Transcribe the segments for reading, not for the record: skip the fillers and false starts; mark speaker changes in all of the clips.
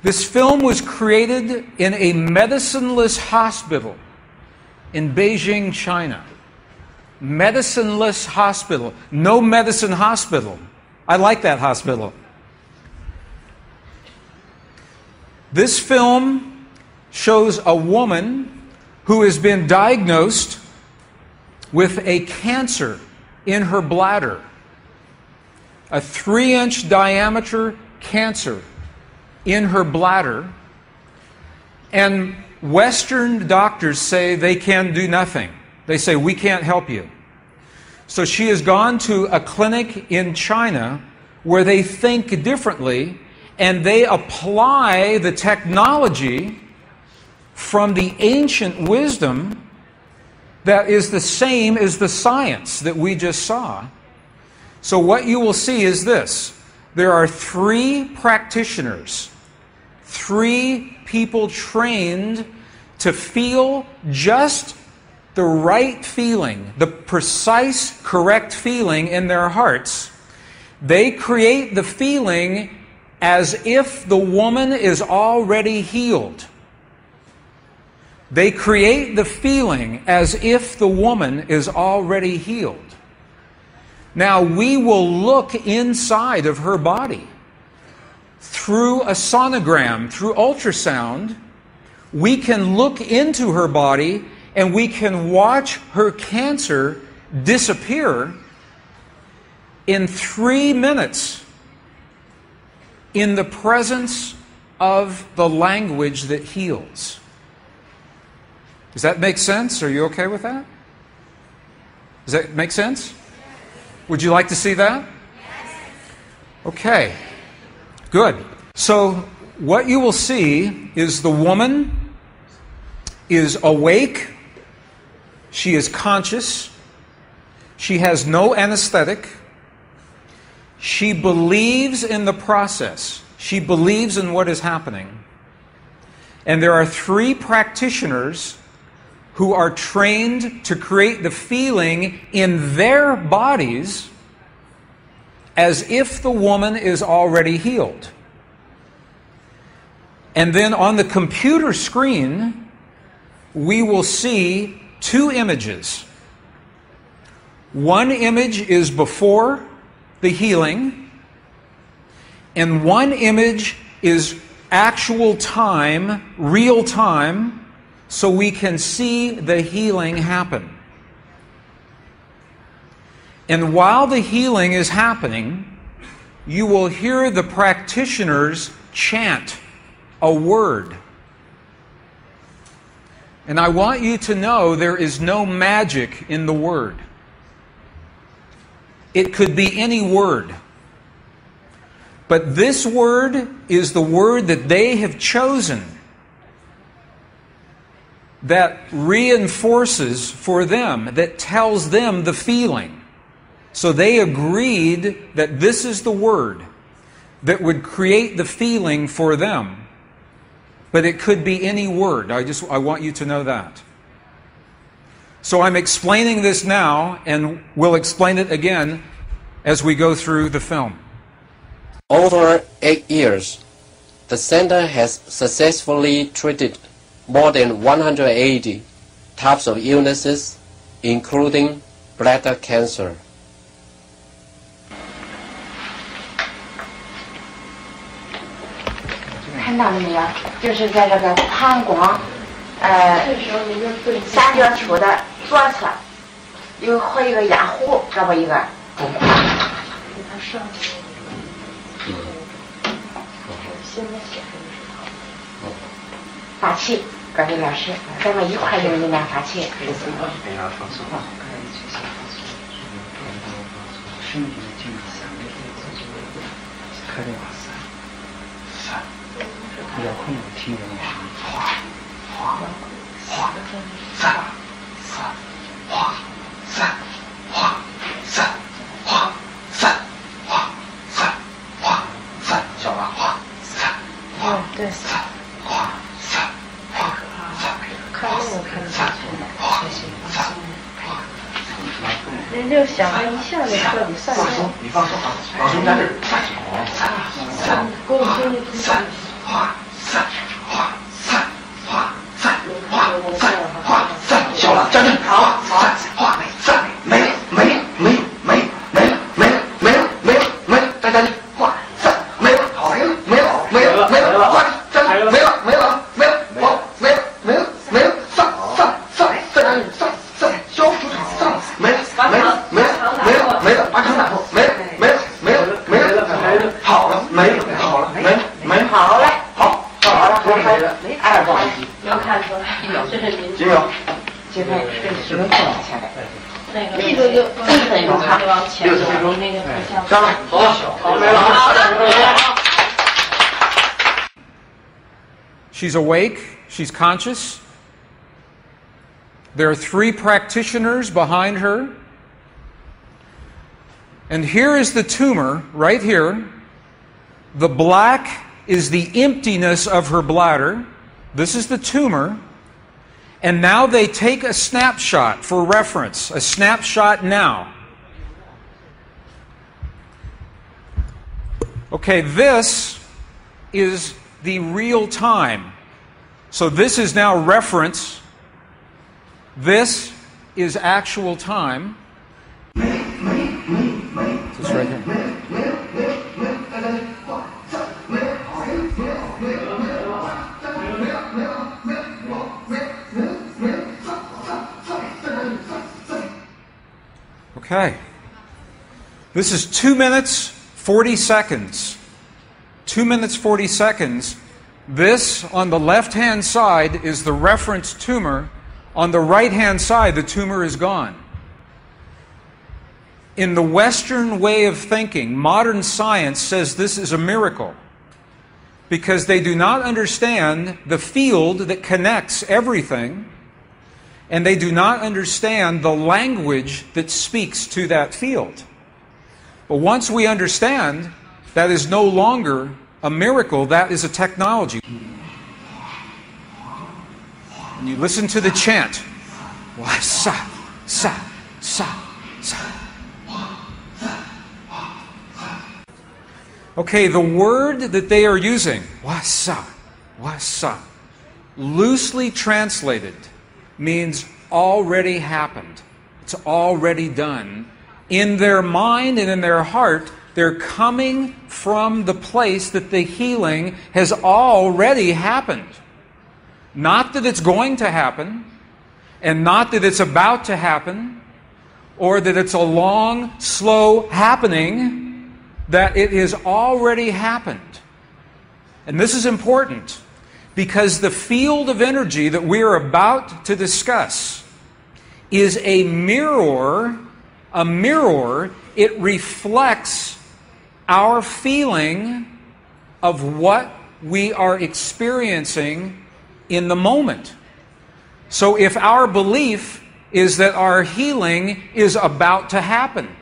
Speaker 1: This film was created in a medicineless hospital in Beijing, China. Medicineless hospital. No medicine hospital. I like that hospital. This film shows a woman who has been diagnosed with a cancer in her bladder. A 3-inch diameter cancer in her bladder. And Western doctors say they can do nothing. They say, we can't help you. So she has gone to a clinic in China where they think differently, and they apply the technology from the ancient wisdom that is the same as the science that we just saw. So what you will see is this. There are 3 practitioners, 3 people trained to feel just the right feeling, the precise, correct feeling in their hearts. They create the feeling as if the woman is already healed. They create the feeling as if the woman is already healed. Now, we will look inside of her body through a sonogram, through ultrasound. We can look into her body and we can watch her cancer disappear in 3 minutes in the presence of the language that heals. Does that make sense? Are you okay with that? Does that make sense? Would you like to see that? Okay. Good. So what you will see is the woman is awake. She is conscious. She has no anesthetic. She believes in the process. She believes in what is happening. And there are 3 practitioners who are trained to create the feeling in their bodies as if the woman is already healed. And then on the computer screen, we will see 2 images. One image is before the healing, and one image is actual time, real time, so we can see the healing happen. And while the healing is happening, you will hear the practitioners chant a word. And I want you to know there is no magic in the word. It could be any word. But this word is the word that they have chosen that reinforces for them, that tells them the feeling. So they agreed that this is the word that would create the feeling for them. But it could be any word. I want you to know that. So I'm explaining this now, and we'll explain it again as we go through the film.
Speaker 2: Over 8 years, the center has successfully treated more than 180 types of illnesses, including bladder cancer.
Speaker 3: 看到了没有？就是在这个膀胱，三角球的左侧，有和一个压弧，这么一个。发气，各位老师，咱们一块用你俩发气。
Speaker 4: 遥控听人哗哗哗三三哗三哗三哗三哗三哗三，小吧哗三哗对三哗三哗三，看那个看得下去了，哗三哗。那就想着一下就彻底散了。你放松啊，老师在这儿。三三哗三哗。
Speaker 3: 好嘞，
Speaker 4: 好，
Speaker 3: 好了，
Speaker 4: 多美了，太棒了，
Speaker 5: 能看出来，这是您
Speaker 4: 金友，
Speaker 3: 现在这是能放下来。
Speaker 5: 那个这个就得往前走，那个不像。
Speaker 4: 上来，走，好美了啊！
Speaker 1: She's awake, she's conscious. There are 3 practitioners behind her. And here is the tumor, right here. The black is the emptiness of her bladder. This is the tumor. And now they take a snapshot for reference, a snapshot now. Okay, this is the real time. So this is now reference. This is actual time. This right here. Okay. This is 2 minutes, 40 seconds. 2 minutes, 40 seconds. This, on the left-hand side, is the reference tumor. On the right-hand side, the tumor is gone. In the Western way of thinking, modern science says this is a miracle because they do not understand the field that connects everything, and they do not understand the language that speaks to that field. But once we understand, that is no longer a miracle, that is a technology. And you listen to the chant. Wa sa sa sa sa. Okay, the word that they are using, wasa, loosely translated, means already happened. It's already done. In their mind and in their heart, they're coming from the place that the healing has already happened. Not that it's going to happen, and not that it's about to happen, or that it's a long, slow happening, that it has already happened. And this is important because the field of energy that we are about to discuss is a mirror. A mirror, it reflects our feeling of what we are experiencing in the moment. So if our belief is that our healing is about to happen,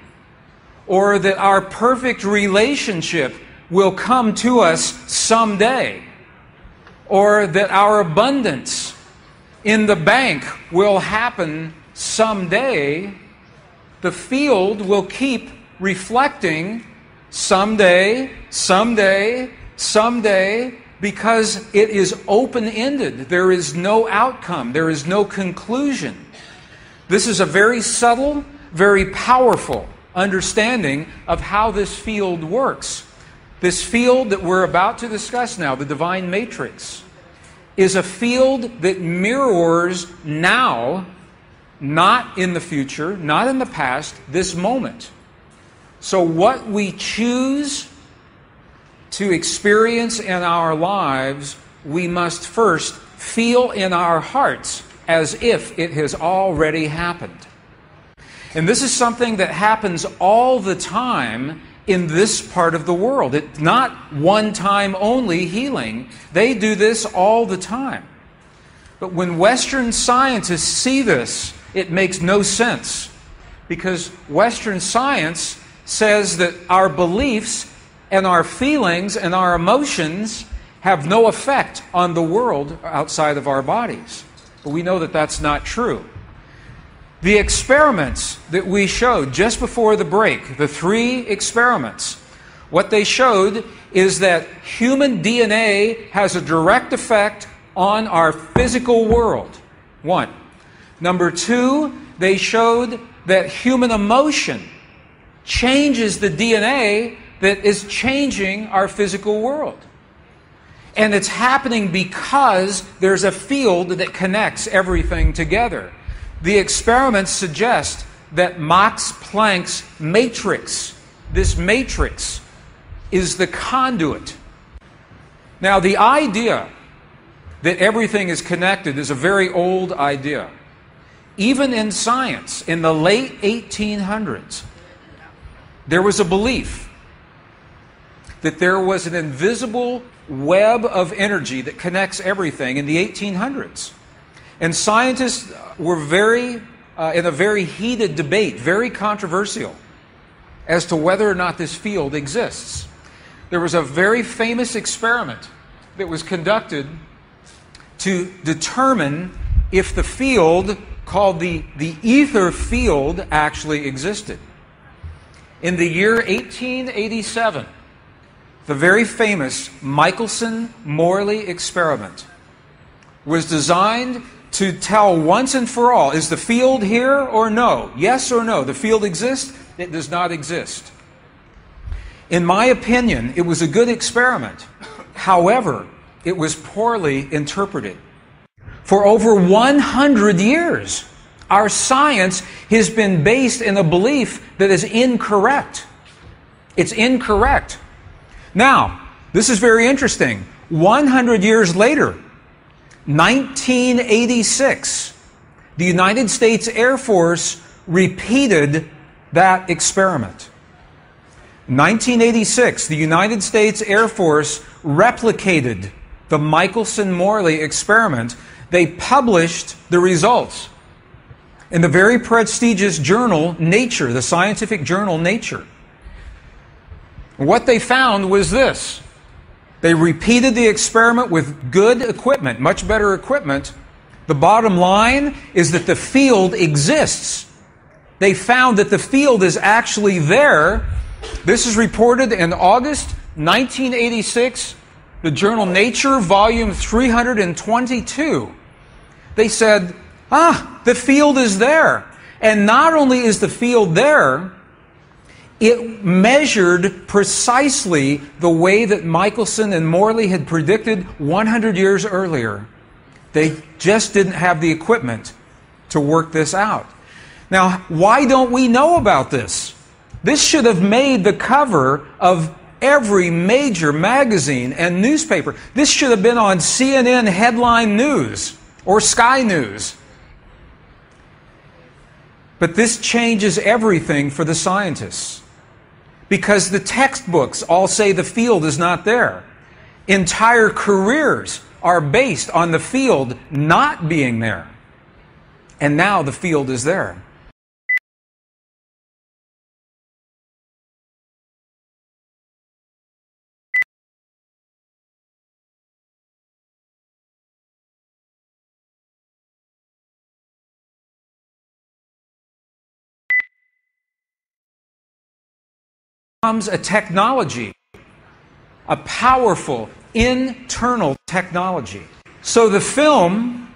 Speaker 1: or that our perfect relationship will come to us someday, or that our abundance in the bank will happen someday, the field will keep reflecting someday, someday, someday, because it is open-ended. There is no outcome. There is no conclusion. This is a very subtle, very powerful understanding of how this field works. This field that we're about to discuss now, the divine matrix, is a field that mirrors now, not in the future, not in the past, this moment. So what we choose to experience in our lives, we must first feel in our hearts as if it has already happened. And this is something that happens all the time in this part of the world. It's not one-time only healing. They do this all the time. But when Western scientists see this, it makes no sense. Because Western science says that our beliefs and our feelings and our emotions have no effect on the world outside of our bodies. But we know that that's not true. The experiments that we showed just before the break, the 3 experiments, what they showed is that human DNA has a direct effect on our physical world. 1. Number 2, they showed that human emotion changes the DNA that is changing our physical world. And it's happening because there's a field that connects everything together. The experiments suggest that Max Planck's matrix, this matrix, is the conduit. Now, the idea that everything is connected is a very old idea. Even in science, in the late 1800s, there was a belief that there was an invisible web of energy that connects everything in the 1800s. And scientists were in a very heated debate, very controversial, as to whether or not this field exists. There was a very famous experiment that was conducted to determine if the field called the ether field actually existed. In the year 1887, the very famous Michelson-Morley experiment was designed to tell once and for all, is the field here or no? Yes or no? The field exists? It does not exist. In my opinion, it was a good experiment. However, it was poorly interpreted. For over 100 years, our science has been based in a belief that is incorrect. It's incorrect. Now, this is very interesting. 100 years later, 1986, the United States Air Force repeated that experiment. 1986, the United States Air Force replicated the Michelson-Morley experiment. They published the results in the very prestigious journal Nature, the scientific journal Nature. What they found was this. They repeated the experiment with good equipment, much better equipment. The bottom line is that the field exists. They found that the field is actually there. This is reported in August 1986, the journal Nature, volume 322. They said, the field is there. And not only is the field there, it measured precisely the way that Michelson and Morley had predicted 100 years earlier. They just didn't have the equipment to work this out. Now, why don't we know about this? This should have made the cover of every major magazine and newspaper. This should have been on CNN headline news or Sky News. But this changes everything for the scientists, because the textbooks all say the field is not there. Entire careers are based on the field not being there. And now the field is there. Comes a technology, a powerful internal technology. So this film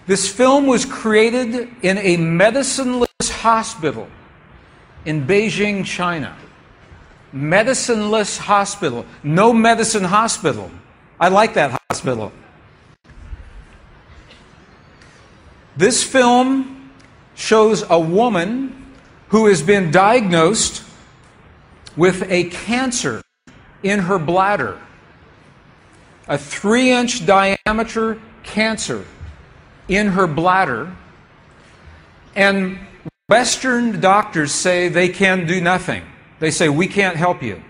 Speaker 1: was created in a medicineless hospital in Beijing, China. Medicineless hospital, no medicine hospital. I like that hospital. This film shows a woman who has been diagnosed with a cancer in her bladder, a 3-inch diameter cancer in her bladder, and Western doctors say they can do nothing. They say, we can't help you.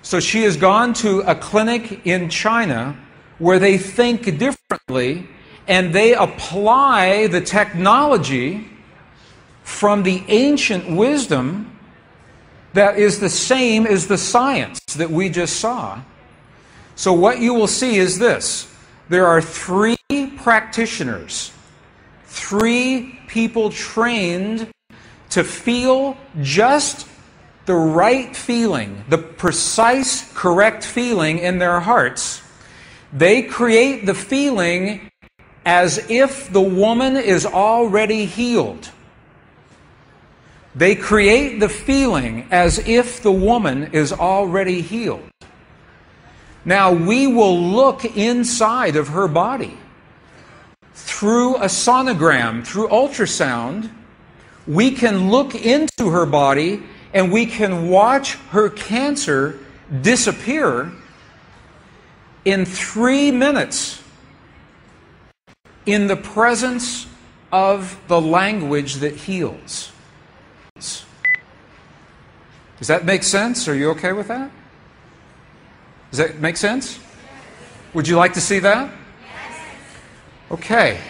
Speaker 1: So she has gone to a clinic in China where they think differently, and they apply the technology from the ancient wisdom that is the same as the science that we just saw. So what you will see is this. There are 3 practitioners, 3 people trained to feel just the right feeling, the precise, correct feeling in their hearts. They create the feeling as if the woman is already healed. They create the feeling as if the woman is already healed. Now, we will look inside of her body through a sonogram, through ultrasound. We can look into her body and we can watch her cancer disappear. in 3 minutes in the presence of the language that heals. Does that make sense? Are you okay with that? Does that make sense? Would you like to see that? Okay.